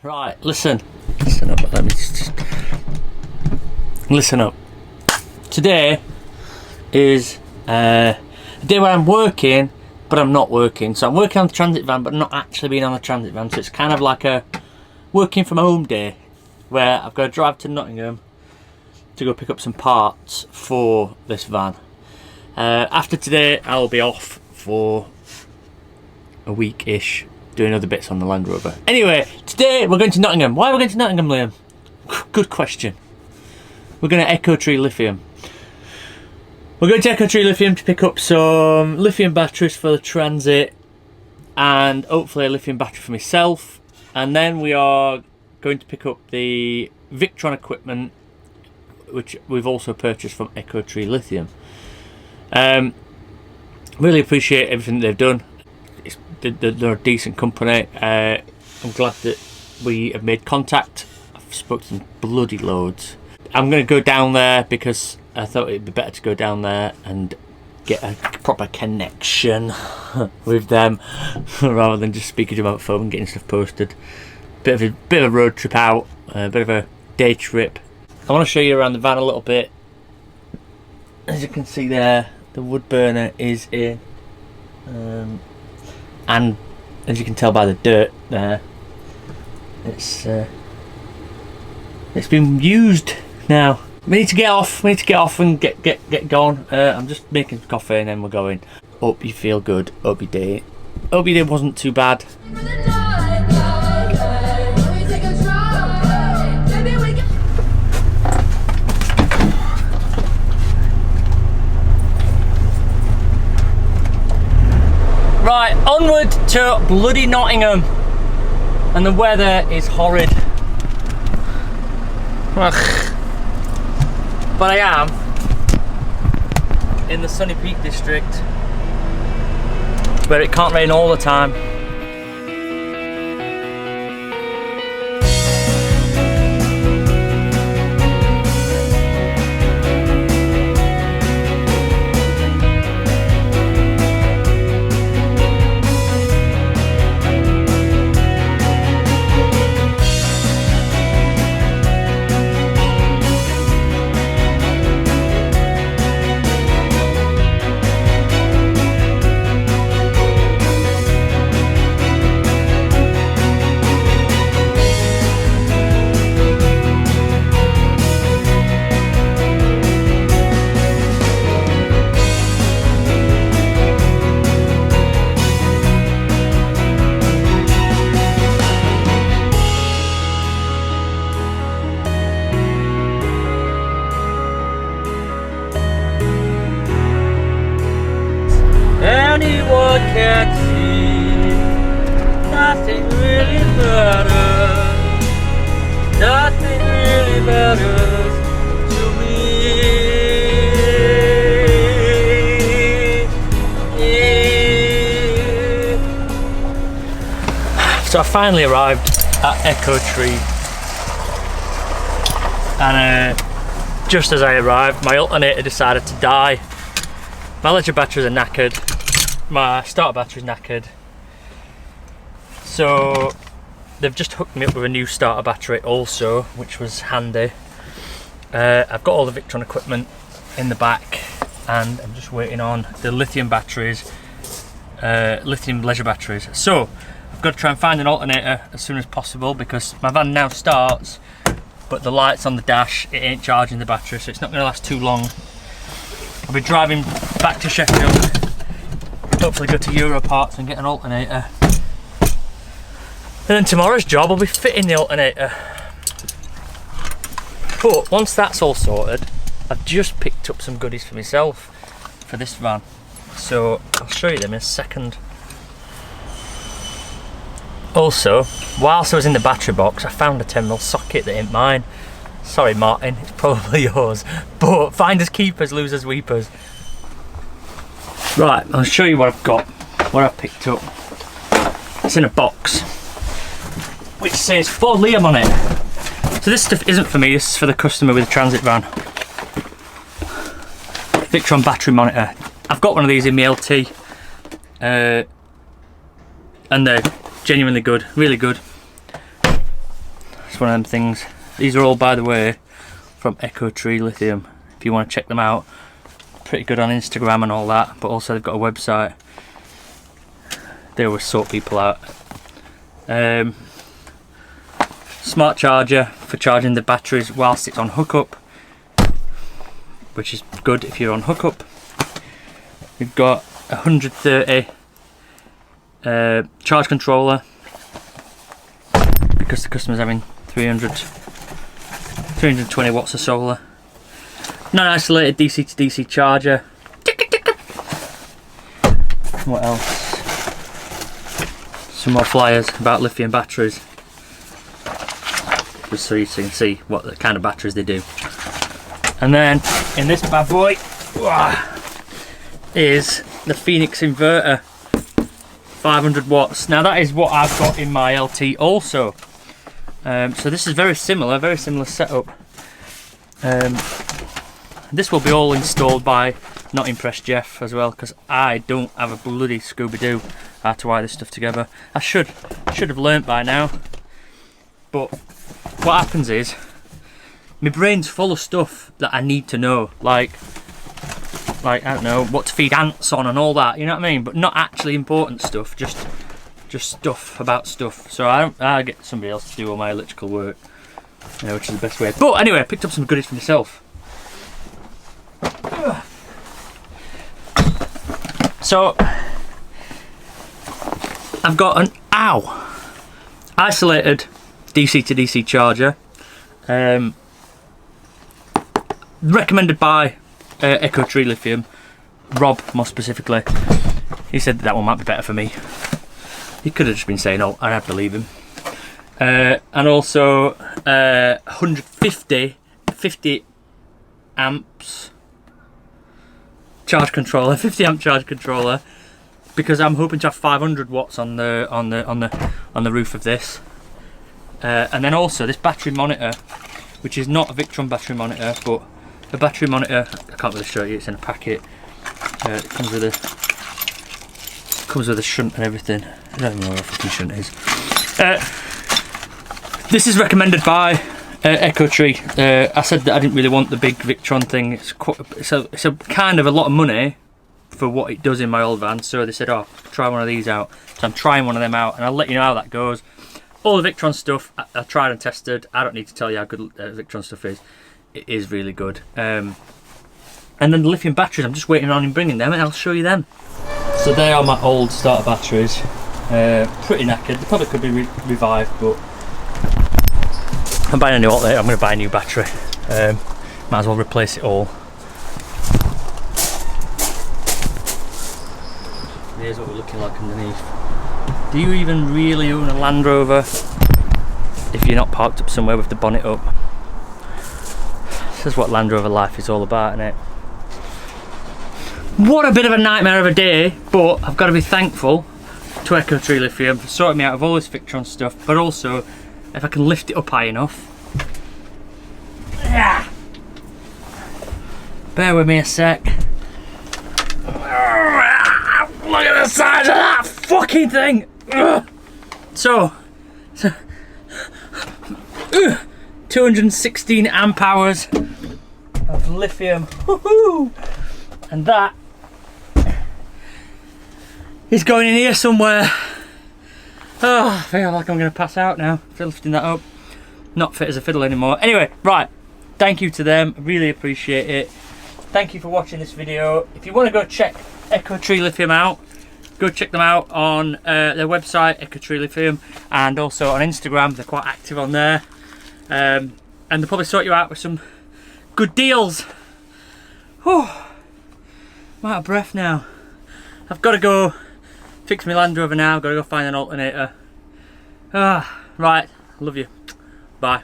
Right, listen up, let me just listen up. Today is a day where I'm working, but I'm not working. So I'm working on the transit van, but not actually being on the transit van. So it's kind of like a working from home day, where I've got to drive to Nottingham to go pick up some parts for this van. After today, I'll be off for a week-ish, doing other bits on the Landrover. Anyway, today we're going to Nottingham. Why are we going to Nottingham, Liam? Good question. We're going to Echo Tree Lithium. We're going to Echo Tree Lithium to pick up some lithium batteries for the transit and hopefully a lithium battery for myself. And then we are going to pick up the Victron equipment, which we've also purchased from Echo Tree Lithium. Really appreciate everything they've done. They're a decent company. I'm glad that we have made contact. I've spoken to them bloody loads. I'm going to go down there because I thought it'd be better to go down there and get a proper connection with them rather than just speaking to them about phone and getting stuff posted. Bit of a road trip out, a bit of a day trip. I want to show you around the van a little bit. As you can see there, the wood burner is in. And as you can tell by the dirt there, it's been used now. We need to get off and get going. I'm just making coffee and then we're going. Hope you feel good. Hope your day wasn't too bad. Right, onward to bloody Nottingham, and the weather is horrid. Ugh. But I am in the Sunny Peak district, where it can't rain all the time. Anyone can see, nothing really matters, nothing really matters to me. So I finally arrived at Echo Tree, and just as I arrived, my alternator decided to die. My ledger batteries are knackered. My starter battery's knackered, so they've just hooked me up with a new starter battery also, which was handy. I've got all the Victron equipment in the back and I'm just waiting on the lithium batteries, lithium leisure batteries. So I've got to try and find an alternator as soon as possible because my van now starts, but the lights on the dash, it ain't charging the battery, so it's not going to last too long. I'll be driving back to Sheffield, hopefully go to Euro Parts and get an alternator. And then tomorrow's job will be fitting the alternator. But once that's all sorted, I've just picked up some goodies for myself for this van. So I'll show you them in a second. Also, whilst I was in the battery box, I found a 10mm socket that ain't mine. Sorry Martin, it's probably yours. But finders keepers, losers weepers. Right, I'll show you what I've got, what I've picked up. It's in a box, which says for Liam on it. So this stuff isn't for me, this is for the customer with a transit van. Victron battery monitor. I've got one of these in my LT, and they're genuinely good, really good. one of them things. These are all, by the way, from Echo Tree Lithium. If you want to check them out, pretty good on Instagram and all that. But also they've got a website. They always sort people out. Smart charger for charging the batteries whilst it's on hookup, which is good if you're on hookup. We've got 130 charge controller because the customer's having 320 watts of solar. Non-isolated DC to DC charger. What else? Some more flyers about lithium batteries, just so you can see what the kind of batteries they do. And then in this bad boy is the Phoenix inverter, 500 watts. Now that is what I've got in my LT also. So this is very similar setup. This will be all installed by Not Impressed Jeff as well, because I don't have a bloody Scooby-Doo how to wire this stuff together. I should have learnt by now, but what happens is my brain's full of stuff that I need to know, like I don't know what to feed ants on and all that, you know what I mean, but not actually important stuff, just stuff about stuff. So I get somebody else to do all my electrical work, which is the best way. But anyway, I picked up some goodies for myself. So I've got an isolated DC to DC charger, recommended by Echo Tree Lithium, Rob more specifically. He said that one might be better for me. He could have just been saying, "Oh," and I'd believe him. And also 50 amps charge controller, 50 amp charge controller, because I'm hoping to have 500 watts on the roof of this. And then also this battery monitor, which is not a Victron battery monitor, but a battery monitor. I can't really show you. It's in a packet. It comes with a shunt and everything. I don't even know what a fucking shunt is. This is recommended by Echo Tree. I said that I didn't really want the big Victron thing. It's a kind of a lot of money for what it does in my old van. So they said, "Oh, try one of these out." So I'm trying one of them out, and I'll let you know how that goes. All the Victron stuff I tried and tested. I don't need to tell you how good Victron stuff is. It is really good. And then the lithium batteries, I'm just waiting on him bringing them, and I'll show you them. So they are my old starter batteries. Pretty knackered. They probably could be revived, but I'm buying a new outlet. I'm going to buy a new battery. Might as well replace it all. Here's what we're looking like underneath. Do you even really own a Landrover if you're not parked up somewhere with the bonnet up? This is what Landrover life is all about, isn't it? What a bit of a nightmare of a day, but I've got to be thankful to Echo Tree Lithium for sorting me out of all this Victron stuff, but also if I can lift it up high enough. Bear with me a sec. Look at the size of that fucking thing! So 216 amp hours of lithium. Woohoo! And that is going in here somewhere. Oh, I feel like I'm going to pass out now for lifting that up. Not fit as a fiddle anymore. Anyway, right. Thank you to them. I really appreciate it. Thank you for watching this video. If you want to go check Echo Tree Lithium out, go check them out on their website, Echo Tree Lithium, and also on Instagram. They're quite active on there. And they'll probably sort you out with some good deals. Whew. I'm out of breath now. I've got to go fix my Land Rover now. Got to go find an alternator. Right. Love you. Bye.